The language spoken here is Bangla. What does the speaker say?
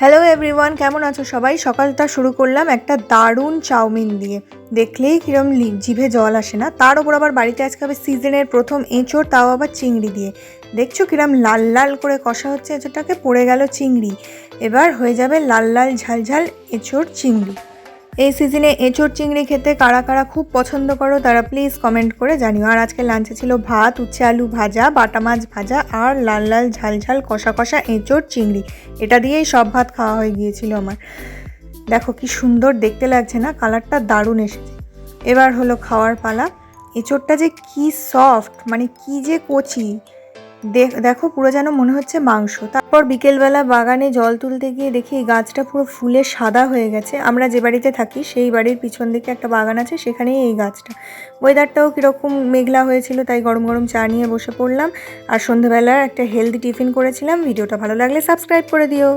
হ্যালো এভরিওয়ান, কেমন আছো সবাই? সকালটা শুরু করলাম একটা দারুণ চাউমিন দিয়ে। দেখলেই কিরম জিভে জল আসে না? তার ওপর আবার বাড়িতে আজকে হবে সিজনের প্রথম এঁচোড়, তাও আবার চিংড়ি দিয়ে। দেখছো কিরম লাল লাল করে কষা হচ্ছে এঁচোড়টাকে, পড়ে গেল চিংড়ি। এবার হয়ে যাবে লাল লাল ঝাল ঝাল এঁচোড় চিংড়ি। এই সিজনে এঁচোড় চিংড়ি খেতে কারা কারা খুব পছন্দ করো তারা প্লিজ কমেন্ট করে জানিও। আর আজকে লাঞ্চে ছিল ভাত, উচ্ছে আলু ভাজা, বাটা মাছ ভাজা আর লাল লাল ঝাল ঝাল কষা কষা এঁচোড় চিংড়ি। এটা দিয়েই সব ভাত খাওয়া হয়ে গিয়েছিল আমার। দেখো কি সুন্দর দেখতে লাগছে না? কালারটা দারুণ এসেছে। এবার হলো খাওয়ার পালা। এঁচোড়টা যে কি সফট, মানে কি যে কচি, দেখো পুরো যেন মনে হচ্ছে মাংস। তারপর বিকেলবেলা বাগানে জল তুলতে গিয়ে দেখি এই গাছটা পুরো ফুলে সাদা হয়ে গেছে। আমরা যে বাড়িতে থাকি সেই বাড়ির পিছন দিকে একটা বাগান আছে, সেখানেই এই গাছটা। ওয়েদারটাও কীরকম মেঘলা হয়েছিল, তাই গরম গরম চা নিয়ে বসে পড়লাম। আর সন্ধ্যেবেলার একটা হেলদি টিফিন করেছিলাম। ভিডিওটা ভালো লাগলে সাবস্ক্রাইব করে দিও।